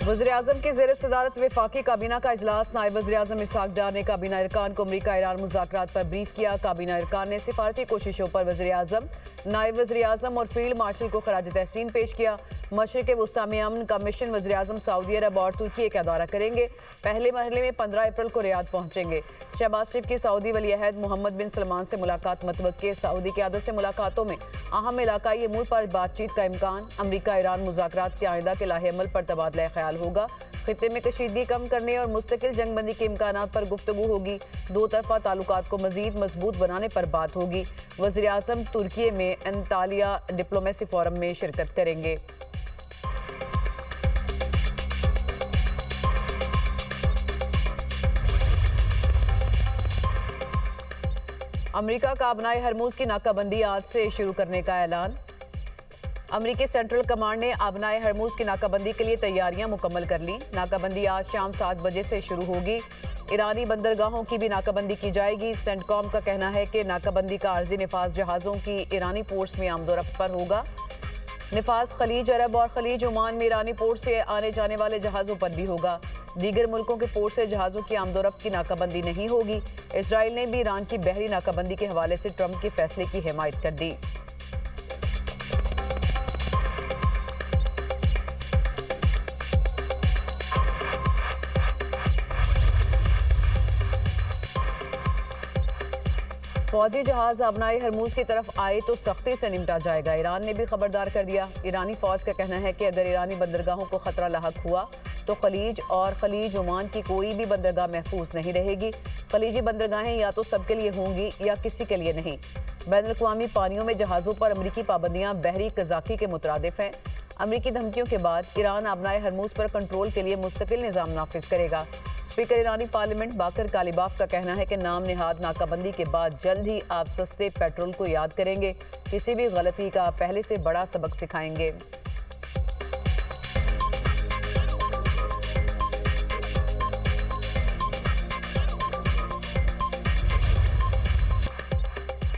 वज़ीर-ए-आज़म की ज़ेर सदारत वफाकी काबीना का इजलास। नायब वज़ीर-ए-आज़म इसहाक डार ने काबीना अरकान को अमरीका ईरान मुज़ाकरात पर ब्रीफ किया। काबीना अरकान ने सिफारती कोशिशों पर वज़ीर-ए-आज़म, नायब वज़ीर-ए-आज़म और फील्ड मार्शल को खराज तहसीन पेश किया। मशरिक़ वुस्ता में अमन का मिशन वज़ीर-ए-आज़म सऊदी अरब और तुर्की का दौरा करेंगे। पहले मरहले में 15 अप्रैल को रियाद पहुंचेंगे। शहबाज शरीफ की सऊदी वली अहद मोहम्मद बिन सलमान से मुलाकात मतवक्के। सऊदी क़यादत से मुलाकातों में अहम इलाकाई अमूर पर बातचीत का इम्कान। अमरीका ईरान मुज़ाकरात के आइंदा के लाहे अमल पर तबादला ख्याल होगा। खित्ते में कशीदगी कम करने और मुस्तकिल जंगबंदी के इम्कानात पर गुफ्तगू होगी। दो तरफा ताल्लुकात को मजीद मजबूत बनाने पर बात होगी। वज़ीर-ए-आज़म तुर्की में अंतालिया डिप्लोमेसी फोरम में शिरकत करेंगे। अमरीका का अपनाए हरमूज की नाकाबंदी आज से शुरू करने का ऐलान। अमरीकी सेंट्रल कमांड ने आबनाए हरमूज की नाकाबंदी के लिए तैयारियां मुकम्मल कर ली। नाकाबंदी आज शाम 7 बजे से शुरू होगी। ईरानी बंदरगाहों की भी नाकाबंदी की जाएगी। सेंटकॉम का कहना है कि नाकाबंदी का आर्जी निफाज जहाज़ों की ईरानी पोर्ट्स में आमदोरफ्त पर होगा। निफाज खलीज अरब और खलीज ओमान में ईरानी पोर्ट से आने जाने वाले जहाज़ों पर भी होगा। दीगर मुल्कों के पोर्ट से जहाज़ों की आमदोरफ्त की नाकाबंदी नहीं होगी। इसराइल ने भी ईरान की बहरी नाकाबंदी के हवाले से ट्रंप के फैसले की हिमायत कर दी। फौजी जहाज आबनाए हरमूज की तरफ आए तो सख्ती से निपटा जाएगा। ईरान ने भी खबरदार कर दिया। ईरानी फौज का कहना है कि अगर ईरानी बंदरगाहों को खतरा लाहक हुआ तो खलीज और खलीज ओमान की कोई भी बंदरगाह महफूज नहीं रहेगी। खलीजी बंदरगाहें या तो सबके लिए होंगी या किसी के लिए नहीं। बैनुल-अक़वामी पानियों में जहाज़ों पर अमरीकी पाबंदियां बहरी कज़ाकी के मुतरादिफ हैं। अमरीकी धमकियों के बाद ईरान आबनाए हरमूज पर कंट्रोल के लिए मुस्तकिल निज़ाम नाफिज करेगा। स्पीकर ईरानी पार्लियामेंट बाकर कालिबाफ का कहना है कि नाम निहाद नाकाबंदी के बाद जल्द ही आप सस्ते पेट्रोल को याद करेंगे। किसी भी गलती का पहले से बड़ा सबक सिखाएंगे।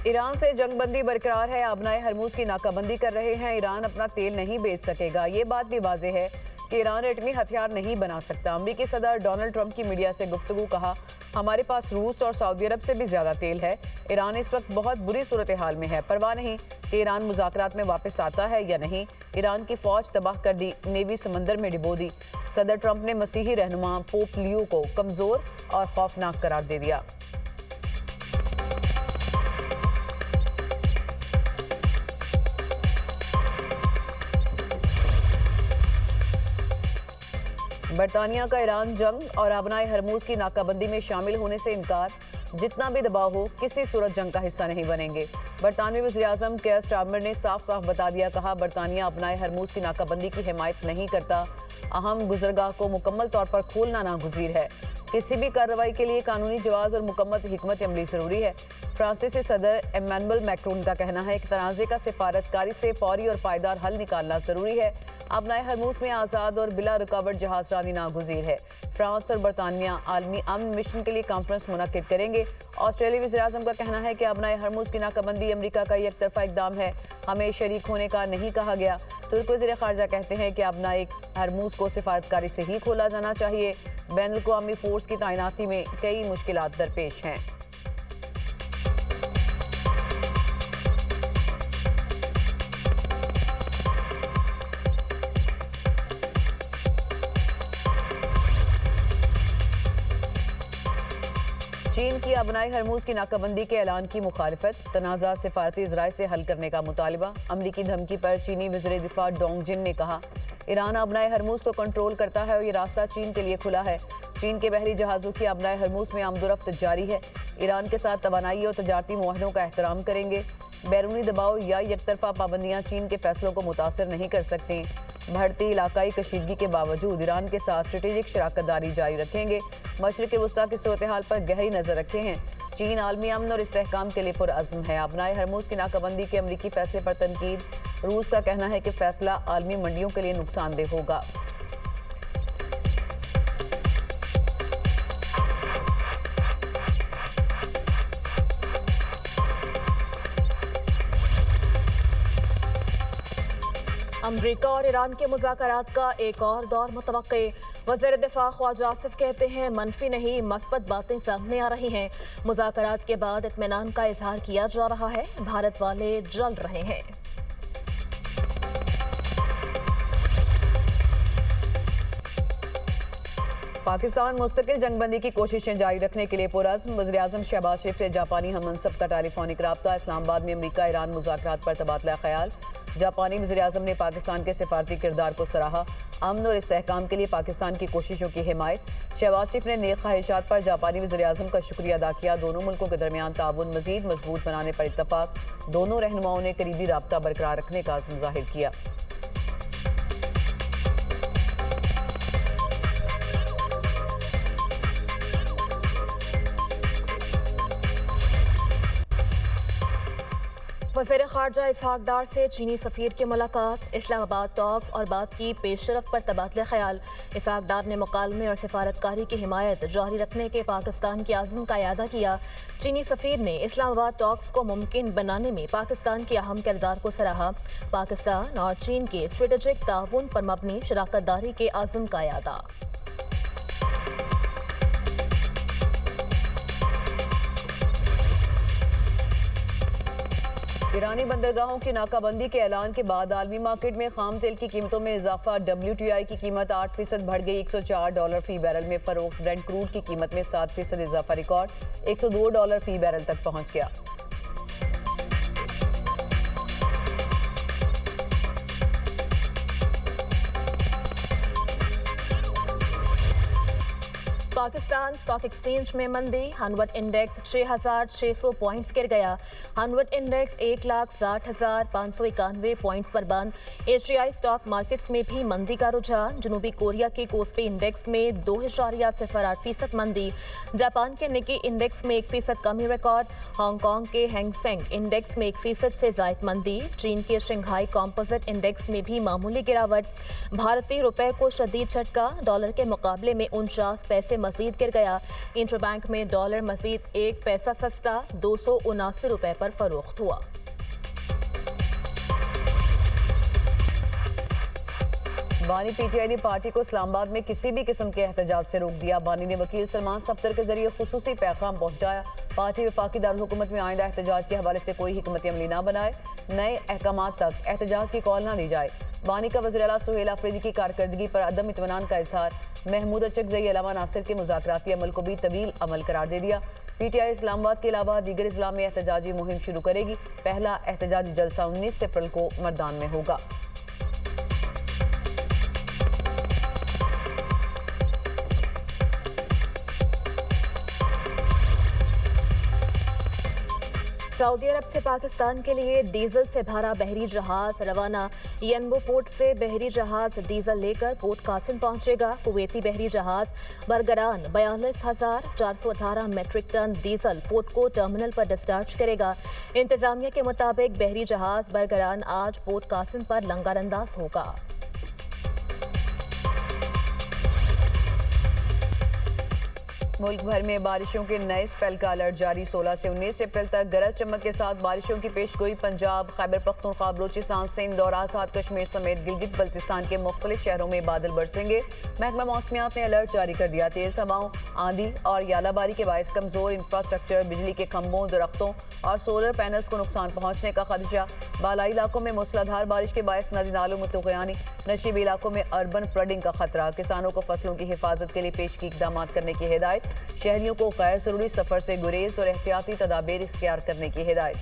ईरान से जंगबंदी बरकरार है। आबनाए हरमूज की नाकाबंदी कर रहे हैं। ईरान अपना तेल नहीं बेच सकेगा। ये बात भी वाज़ेह है कि ईरान एटमी हथियार नहीं बना सकता। अमरीकी सदर डोनाल्ड ट्रंप की मीडिया से गुफ्तगू। कहा, हमारे पास रूस और सऊदी अरब से भी ज्यादा तेल है। ईरान इस वक्त बहुत बुरी सूरत हाल में है। परवाह नहीं कि ईरान मुज़ाकरात में वापस आता है या नहीं। ईरान की फौज तबाह कर दी, नेवी समंदर में डिबो दी। सदर ट्रंप ने मसीही रहनुमा पोप लियो को कमजोर और खौफनाक करार दे दिया। बरतानिया का ईरान जंग और आबनाए हरमूज की नाकाबंदी में शामिल होने से इनकार। जितना भी दबाव हो किसी सूरत जंग का हिस्सा नहीं बनेंगे। बरतानवी वज़ीर-ए-आज़म केयर स्टारमर ने साफ साफ बता दिया। कहा, बरतानिया आबनाए हरमूज की नाकाबंदी की हिमायत नहीं करता। अहम गुजरगाह को मुकम्मल तौर पर खोलना नागुज़ीर है। किसी भी कार्रवाई के लिए कानूनी जवाज़ और मुकम्मल हिकमत अमली ज़रूरी है। फ्रांसीसी सदर इमैनुअल मैक्रोन का कहना है कि तनाज़े का सिफारतकारी से फौरी और पायदार हल निकालना ज़रूरी है। आबनाए हरमूज में आज़ाद और बिला रुकावट जहाज़रानी नागुज़ीर है। फ्रांस और बरतानिया आलमी अमन मिशन के लिए कॉन्फ्रेंस मुनक्किद करेंगे। ऑस्ट्रेलियाई वज़ीर-ए-आज़म का कहना है कि आबनाए हरमूज की नाकाबंदी अमरीका का एक तरफा इक़दाम है। हमें शरीक होने का नहीं कहा गया। तुर्क वज़ीर ख़ारजा कहते हैं कि आबनाए हरमूज को सिफारतकारी से ही खोला जाना चाहिए। बैनुल-अक़वामी फोर्स की तैनाती में कई मुश्किलात दरपेश हैं। चीन की आबनाए हरमूज की नाकाबंदी के ऐलान की मुखालिफत। तनाज़ा सिफारती ज़राए से हल करने का मुतालिबा। अमरीकी धमकी पर चीनी वज़ीर दिफा डोंग जिन ने कहा, ईरान आबनाए हरमूज को कंट्रोल करता है और ये रास्ता चीन के लिए खुला है। चीन के बहरी जहाज़ों की आबनाए हरमूज में आमदोरफ्त जारी है। ईरान के साथ तवानाई और तजारती मुआहदों का एहतराम करेंगे। बैरूनी दबाव या यकतरफा पाबंदियाँ चीन के फैसलों को मुतासर नहीं कर सकती। बढ़ती इलाकाई कशीदगी के बावजूद ईरान के साथ स्ट्रेटेजिक शराकतदारी जारी रखेंगे। मशरिक़ वुस्ता की सूरत हाल पर गहरी नज़र रखे हैं। चीन आलमी अमन और इस्तेहकाम के लिए पुरअज़्म है। आबनाए हरमूज की नाकाबंदी के अमरीकी फैसले पर तनकीद। रूस का कहना है कि फैसला आलमी मंडियों के लिए नुकसानदेह होगा। अमरीका और ईरान के मुज़ाकरात का एक और दौर मुतवक्के। वज़ीर दिफा ख्वाजा आसिफ कहते हैं मनफी नहीं मस्बत बातें सामने आ रही हैं। मुज़ाकरात के बाद इत्मीनान का इजहार किया जा रहा है। भारत वाले जल रहे हैं। पाकिस्तान मुस्तकिल जंगबंदी की कोशिशें जारी रखने के लिए पुरज़्म। वज़ीर आज़म शहबाज शरीफ से जापानी हम मनसब का टेलीफोनिक रब्ता। इस्लामाबाद में अमरीका ईरान मुज़ाकरात पर तबादला ख्याल। जापानी वज़ीर आज़म ने पाकिस्तान के सिफारती किरदार को सराहा। अमन और इस्तेहकाम के लिए पाकिस्तान की कोशिशों की हिमायत। शहबाज शरीफ ने नेक ख्वाहिशात पर जापानी वज़ीर आज़म का शुक्रिया अदा किया। दोनों मुल्कों के दरमियान ताउन मज़ीद मजबूत बनाने पर इत्तफाक। दोनों रहनुमाओं ने करीबी रब्ता बरकरार रखने का अज़्म ज़ाहिर किया। वज़ीर ख़ारजा इसहाक डार से चीनी सफ़ीर की मुलाकात। इस्लामाबाद टॉक्स और बात की पेशरफ पर तबादला ख्याल। इसहाक डार ने मुकालमे और सिफारतकारी की हिमायत जारी रखने के पाकिस्तान के आज़म का इयादा किया। चीनी सफ़ीर ने इस्लामाबाद टॉक्स को मुमकिन बनाने में पाकिस्तान के अहम किरदार को सराहा। पाकिस्तान और चीन के स्ट्रेटेजिक ताउन पर मबनी शराकतदारी के आज़म का इयादा। ईरानी बंदरगाहों की नाकाबंदी के ऐलान के बाद आलमी मार्केट में खाम तेल की कीमतों में इजाफा। WTI की कीमत 8% बढ़ गई, $104 फी बैरल में फरोख्त। ब्रेंट क्रूड की कीमत में 7% इजाफा रिकॉर्ड, $102 फी बैरल तक पहुंच गया। पाकिस्तान स्टॉक एक्सचेंज में मंदी। हनवट इंडेक्स 6,600 पॉइंट्स गिर गया। हनवट इंडेक्स 1,60,591 पॉइंट्स पर बंद। एशियाई स्टॉक मार्केट्स में भी मंदी का रुझान। जनूबी कोरिया के कोस्पी इंडेक्स में 2.08% मंदी। जापान के निकी इंडेक्स में 1% कमी रिकॉर्ड। हांगकांग के हैंगसेंग इंडेक्स में 1% से जायद मंदी। चीन के शंघाई कॉम्पोजिट इंडेक्स में भी मामूली गिरावट। भारतीय रुपए को शदीद झटका। डॉलर के मुकाबले में 49 पैसे मजीद गिर गया। इंटरबैंक में डॉलर मजीद 1 पैसा सस्ता ₹279 पर फरोख्त हुआ। बानी PTI ने पार्टी को इस्लामाबाद में किसी भी किस्म के एहतजाज से रोक दिया। बानी ने वकील सलमान सफ्तर के जरिए खुसूसी पैगाम पहुंचाया। पार्टी वफाकी दारुल-हुकूमत में आइंदा एहतजाज के हवाले से कोई हिकमत अमली ना बनाए, नए अहकामात तक एहतजाज की कॉल ना दी जाए। बानी का वज़ीर आला सुहेल आफरीदी की कारकर्दगी पर अदम इत्मीनान का इजहार। महमूद अचकज़ई अलावा नासिर के मुज़ाकराती अमल को भी तवील अमल करार दे दिया। PTI इस्लामाबाद के अलावा दीगर इस्लाम में एहतजाजी मुहिम शुरू करेगी। पहला एहतजाजी जलसा 19 अप्रैल को मर्दान में होगा। सऊदी अरब से पाकिस्तान के लिए डीजल से भरा बहरी जहाज रवाना। यनबो पोर्ट से बहरी जहाज डीजल लेकर पोर्ट कासिम पहुंचेगा। कुवैती बहरी जहाज बरगरान 42,418 मेट्रिक टन डीजल पोर्ट को टर्मिनल पर डिस्चार्ज करेगा। इंतजामिया के मुताबिक बहरी जहाज बरगरान आज पोर्ट कासिम पर लंगरअंदाज होगा। मुल्क भर में बारिशों के नए स्पेल का अलर्ट जारी। 16 से 19 अप्रैल तक गरज चमक के साथ बारिशों की पेशगोई। पंजाब, खैबर पख्तूनख्वा, बलूचिस्तान, सिंध और आज़ाद कश्मीर समेत गिलगित बल्तिस्तान के मुख्तलिफ शहरों में बादल बरसेंगे। महकमा मौसमियात ने अलर्ट जारी कर दिया। तेज हवाओं, आंधी और यालाबारी के बायस कमजोर इंफ्रास्ट्रक्चर, बिजली के खंभों, दरख्तों और सोलर पैनल्स को नुकसान पहुंचने का खदशा। बालाई इलाकों में मूसलाधार बारिश के बायस नदी नालों में तुग़यानी। नशीबी इलाकों में अर्बन फ्लडिंग का खतरा। किसानों को फसलों की हिफाजत के लिए पेश की इकदाम करने की हिदायत। शहरियों को गैर जरूरी सफर से गुरेज और एहतियाती तदाबीर इख्तियार करने की हिदायत।